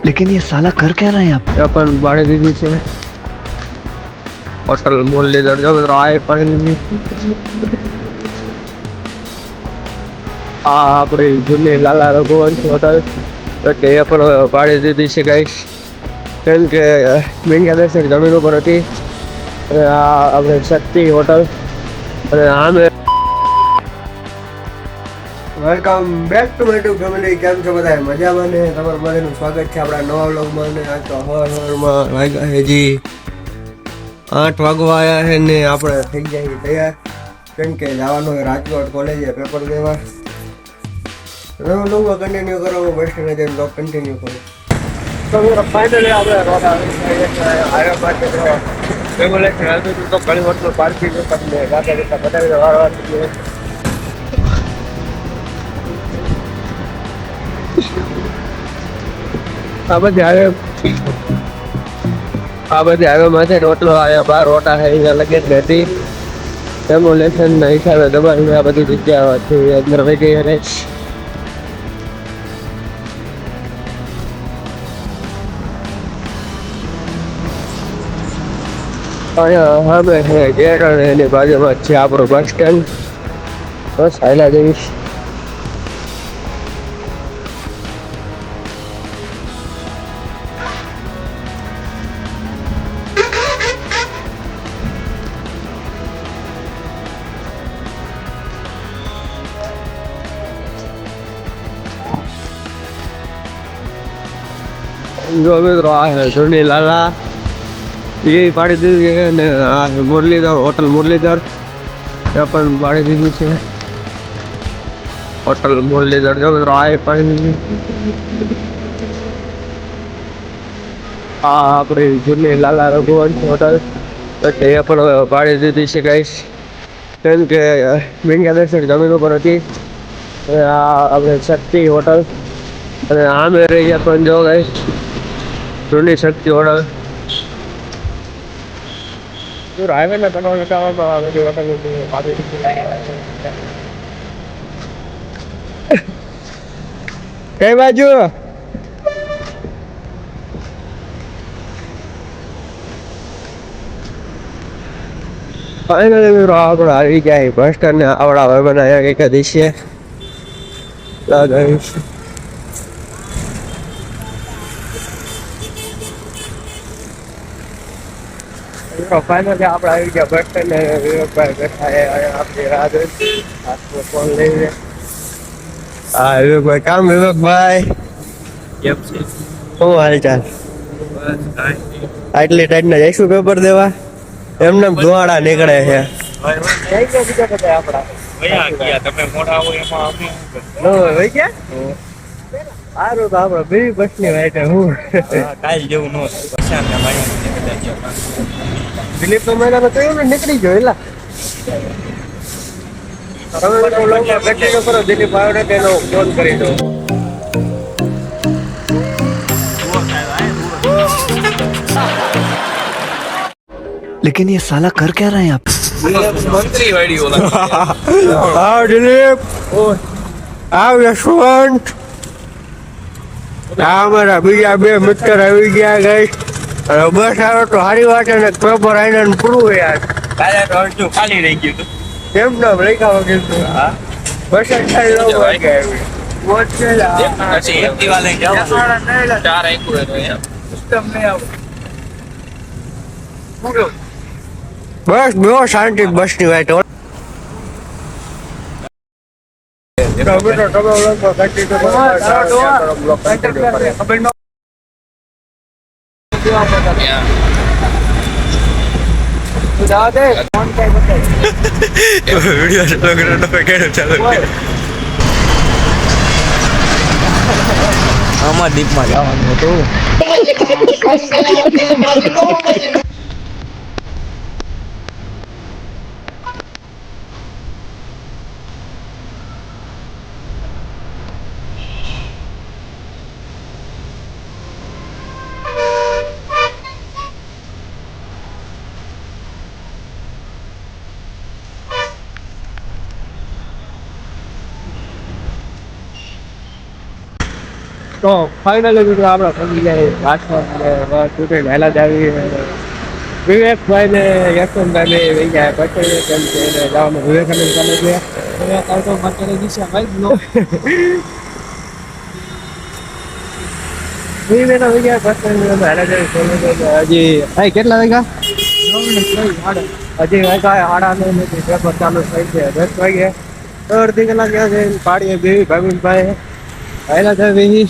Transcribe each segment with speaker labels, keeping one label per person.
Speaker 1: लेकिन ये साला कर क्या रहे हैं आप?
Speaker 2: अपन भाड़े દીધી છે હોટલ મુરલીધર જો મિત્રો આ પણ આ આપણી જૂની લાલા રઘુવંશ હોટલ એટલે એ પણ ભાડે દીધી છે ગાઈસ કેમ કે બેંગ્લાદેશની જમીન ઉપર હતી અને આ આપણે શક્તિ હોટલ અને આમે welcome back to my two family. કેમ છો બધા? મજામાં ને? તમારું બધાનું સ્વાગત છે આપણા નવા વ્લોગમાં. ને આ તો હવારમાં વાગ્યા હજી 8 વાગવા આવ્યા છે ને આપણે થઈ જાય તૈયાર કેમ કે જવાનું હોય રાજકોટ કોલેજે પેપર દેવા. નવા વ્લોગમાં કન્ટિન્યુ કરો, બસ સ્ટેન્ડ જઈને વ્લોગ કન્ટિન્યુ કરો. તો ફાઇનલી આપણે રોડ આવ્યા પાસે રેગ્યુલેશન હતું તો ઘણી વખત પાર્કિંગ તમને રાતે રીતના બતાવી વાર આ બધી હાઈવે માંથી રોટલો આવ્યા 12 રોટા છે અહીંયા લગે જ હતી ડેમોલેશન ના હિસાબે દબાઈને આ બધી જગ્યાથી અંદર વહી ગઈ રહે. અહીંયા સામે છે ગેટ અને એની બાજુમાં છે આપણું બસ સ્ટેન્ડ. બસ હાઈલા જઈશ. જો મિત્રો આ છે જૂની લાલા એ પાડી દીધી છે ને આ મુરલીધર હોટલ મુરલીધર એ પણ પાડી દીધી છે હોટલ મુરલીધર. જો મિત્રો આ પાડી દીધી. આ આપણી જૂની લાલા રઘુવંશ હોટલ એટલે એ પણ પાડી દીધી છે ગાઈસ કેમ કે બેંગ્લાદેશની જમીન ઉપર હતી અને આ આપણે શક્તિ હોટલ અને આમે રહી પણ જો ગાઈસ જૂની શક્તિ હોટલ હાઈવે ને કઈ બાજુ ફાઇનલી મિત્રો આપણે આવી ગયા બસ સ્ટેન્ડ ને આવડા હવે બનાવ્યા કઈક દિશે લાગીશ. ફાઇનલી આપણે આવી ગયા બસ સ્ટેન્ડ ને વિવેકભાઈ બેઠા આપણી રાહ જોઈ ફોન લઈને. હા વિવેકભાઈ કામ વિવેકભાઈ
Speaker 3: કેમ છે?
Speaker 2: શું હાલ ચાલ? આટલી ટાઈટના જઈશું પેપર દેવા એમને ધુવાડા નીકળે છે. સારું તો આપડે બીજી બસ ની વાઈટે હું
Speaker 3: કાલ જેવું નો
Speaker 2: દિલીપ તો મહિના કહ્યું ને નીકળી ગયો એલા બેટરી કરો દિલીપ આવ્યો ને એનો ફોન કરી દો.
Speaker 1: लेकिन ये साला कर क्या रहे हैं आप?
Speaker 3: મંત્રી વાળી ઓલા
Speaker 2: આવ દિલીપ, આવ યશવંત, આ અમારા બીજા બે મિત્ર આવી ગયા ગઈ અને બસ આવે તો સારી વાત ને પેપર આવીને પૂરું યાર.
Speaker 3: કાલે તો અડધું ખાલી રહી ગયું હતું.
Speaker 2: કેમ ના લખ્યા વગર
Speaker 3: હા
Speaker 2: બસ ખાલી નવ વાગે આવી
Speaker 3: પછી એક્ટિવા લઈ જાવ 4 એકું હતો એમ સિસ્ટમ નહીં આવું.
Speaker 2: બસ બહુ શાંતિ બસ ની વાઈટ
Speaker 3: આમાં દીપમાં જવાનું હતું.
Speaker 2: તો ફાઇનલી મિત્રો આપણે પહોંચી જાય રાજકોટ ચૂંટણી વહેલા જ આવી વિવેકભાઈ ને યશવંતભાઈ ને વહી જાય પછી કેમ છે એને જવાનું વિવેકાનંદ કોલેજે હજી કેટલા વાગ્યા હજી વાગ્યા 8:09 નથી પેપર ચાલુ થઈ છે 10 વાગે અડધી કલાક છે પાડીએ બેવી ભાવિનભાઈ પહેલા તો વેહી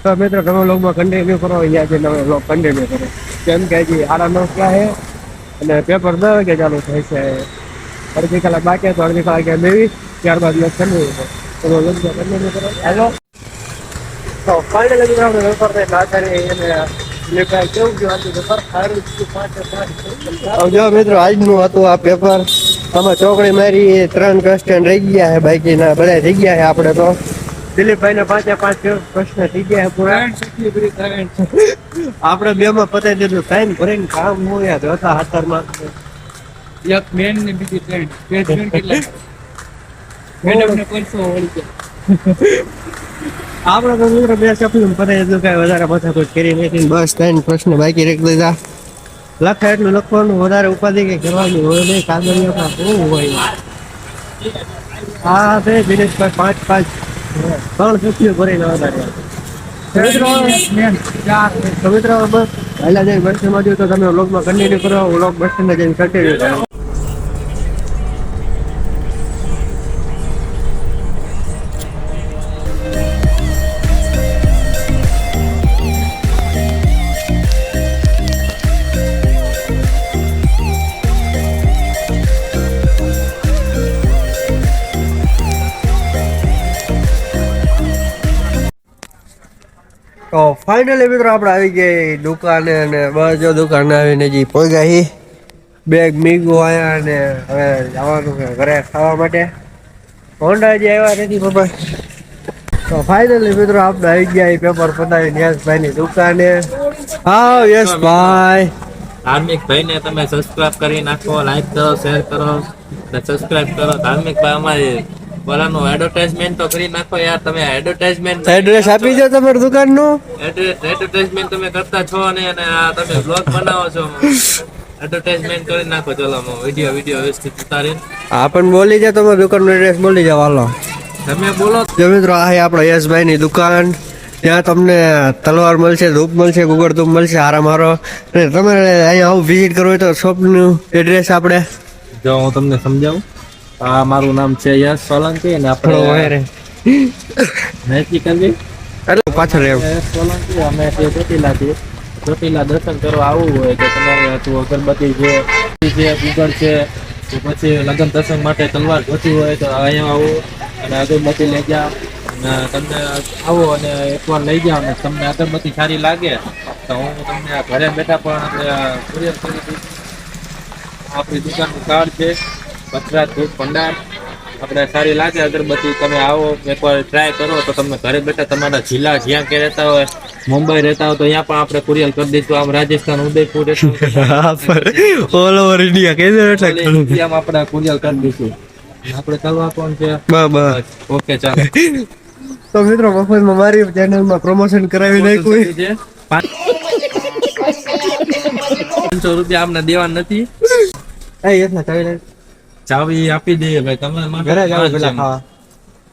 Speaker 2: તો મિત્રો તમે લોગમાં કન્ટિન્યુ કરો અહીંયા જે તમે લોગ કન્ટિન્યુ કરો કેમ કે હજી 8:09 છે અને પેપર 10 વાગે ચાલુ થાય છે અડધી કલાક બાકી તો અડધી કલાક બેવી ત્યારબાદ મેં કન્ટિન્યુ કરો તમે લોગમાં કન્ટિન્યુ કરો હાલો તો ફાઇનલી મિત્રો આપણે પેપર ને નાચારી એને કેવું ગયું હતું પેપર સારું જો મિત્રો આજનું હતું આ પેપર તમે ચોકડી મારી 3 ક્વેશ્ચન રહી ગયા છે બાકીના બધા થઈ ગયા છે આપણે તો દિલીપભાઈ ને 5 પ્રશ્ન થઈ ગયા પૂરા આપણે બે માં પતાવી દીધું ટાઈમ ભરીને કામ હોય હતા 17 માં
Speaker 3: એક મેન ને બીજી ટ્રેન કેટલા મેડમ ને 500 વળી ગયા
Speaker 2: આપણે તો મિત્રો બે સપ્લિમ પતાવી દીધું કઈ વધારે માથાકૂટ કરી નથી બસ 3 પ્રશ્ન બાકી રાખી દીધા લખે એટલું લખવાનું વધારે ઉપાધિ કઈ કરવાની હોય નહીં કાગળિયા શું હોય હા તે દિનેશભાઈ 5 સપ્લિમ ભરીને વધારે મિત્રો બસ પહેલા જઈને બસ માં તો તમે વ્લોગમાં કન્ટિન્યુ કરો વ્લોગ બસ સ્ટેન્ડ જઈને કન્ટિન્યુ કરો તો ફાઇનલી મિત્રો આપણે આવી ગયા દુકાને અને બસ જો દુકાને આવીને જે પહોંચ્યા બેગ મીગું આવ્યા અને હવે જવાનું છે ઘરે ખાવા માટે હોન્ડા જે આવ્યા નથી પપ્પા તો ફાઇનલી મિત્રો આપણે આવી ગયા પેપર પતાવીને યશભાઈની દુકાને હા યશભાઈ
Speaker 3: ધાર્મિક ભાઈ ને તમે સબસ્ક્રાઇબ કરી નાખો લાઈક કરો શેર કરો અને સબસ્ક્રાઇબ કરો ધાર્મિક ભાઈ અમારી બોલાનું એડવર્ટાઇઝમેન્ટ તો કરી નાખો યાર તમે એડવર્ટાઇઝમેન્ટ
Speaker 2: એડ્રેસ આપી દો તમારી દુકાનનું
Speaker 3: એડવર્ટાઇઝમેન્ટ તમે કરતા છો અને તમે બ્લોગ બનાવો છો એડવર્ટાઇઝમેન્ટ કરી નાખો ચલો વિડિયો વ્યવસ્થિત ઉતારી
Speaker 2: હા પણ બોલી જાય તમારી દુકાનનું એડ્રેસ બોલી જાવ હાલો
Speaker 3: તમે બોલો
Speaker 2: જો મિત્રો આ આપણા યશભાઈની દુકાન ત્યાં તમને તલવાર મળશે ધૂપ મળશે ગુગળ ધૂપ મળશે હારા મારો અને તમે અહીંયા આવું વિઝિટ કરવું હોય તો શોપનું એડ્રેસ આપણે
Speaker 3: જો હું તમને સમજાવું આ મારું નામ છે યશ સોલંકી અને આપણે મેચી કરવી
Speaker 2: એટલે પાછળ રહેવું
Speaker 3: સોલંકી અમે ચોટીલા દર્શન કરવા આવવું હોય તો તમારે અગરબત્તી છે ગુગળ છે તો પછી લગ્ન પ્રસંગ માટે તલવાર જોતી હોય તો અહીંયા આવો અને અગરબત્તી લઈ જાઓ અને તમને આવો અને એકવાર લઈ જાઓ અને તમને અગરબત્તી સારી લાગે તો હું તમને ઘરે બેઠા પણ કુરિયર કરી દઈશ આપણી દુકાનનું કાર્ડ છે પથરાજ ધૂપ ભંડાર આપણે સારી લાગે અગરબત્તી તમે આવો એકવાર ટ્રાય કરો તો તમને ઘરે બેઠા તમારા જિલ્લા જ્યાં કે રહેતા હોય મુંબઈ રહેતા હોય તો અહીંયા પણ આપણે કુરિયર કરી દઈશું આમ Rajasthan Udaipur
Speaker 2: all over India કે
Speaker 3: આપણે કુરિયર કરી દઈશું આપણે કરવા કોણ છે
Speaker 2: બસ
Speaker 3: ઓકે ચાલો
Speaker 2: તો મિત્રો મફતમાં મારી ચેનલમાં પ્રમોશન કરાવી નાખ્યું
Speaker 3: છે 500 રૂપિયા આમને દેવા નથી ચાવી આપી દઈએ ભાઈ તમે
Speaker 2: ઘરે જાવ પેલા ખાવા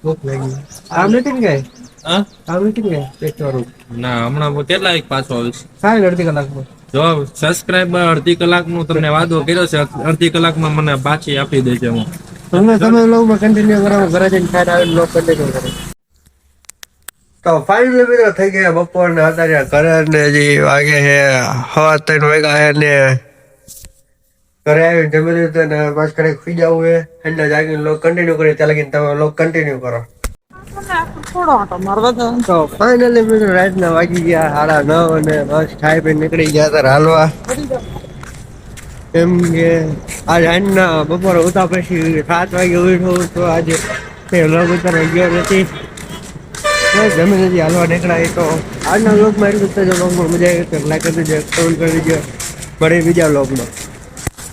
Speaker 2: ભૂખ લાગી આમ નથી ગઈ
Speaker 3: હા
Speaker 2: આમ નથી ગઈ પેટ વાળું
Speaker 3: ના હમણાં કેટલા એક પાછો આવીશ
Speaker 2: સારી અડધી કલાકમાં
Speaker 3: જો સબસ્ક્રાઇબર અડધી કલાકનું તમને વાદો કર્યો છે અડધી કલાકમાં મને પાછી આપી દેજો હું
Speaker 2: તમે લોગમાં કન્ટિન્યુ કરો ઘરે જઈને ખાઈને આવીને લોગ કન્ટિન્યુ કરો તો ફાઇનલી મિત્રો થઈ ગયા બપોરને અત્યારે ઘરે ને હજી વાગે છે 3:30 વાગ્યા છે ને ઘરે આવીને જમી લીધું ને બસ ઘરે ખુઈ જવું છે ઠંડા જાગીને લોગ કન્ટિન્યુ કરી ત્યાં લગીને તમે લોગ કન્ટિન્યુ કરો તો ફાઇનલી મિત્રો રાતના વાગી ગયા 9:30 અને બસ ખાઈ પીને નીકળી ગયા હતા હાલવા એમ કે આજ આજના બપોરે ઉતા પછી 7 વાગે ઉઠ્યો તો આજે લોગ ઉતારવા ગયો નથી જમીન નથી હાલવા નીકળાય તો આજના લોગમાં એટલું જ જો લોગમાં મજા આવી તો લાઈક કરી દેજો કમેન્ટ કરી દેજો મળે બીજા લોગમાં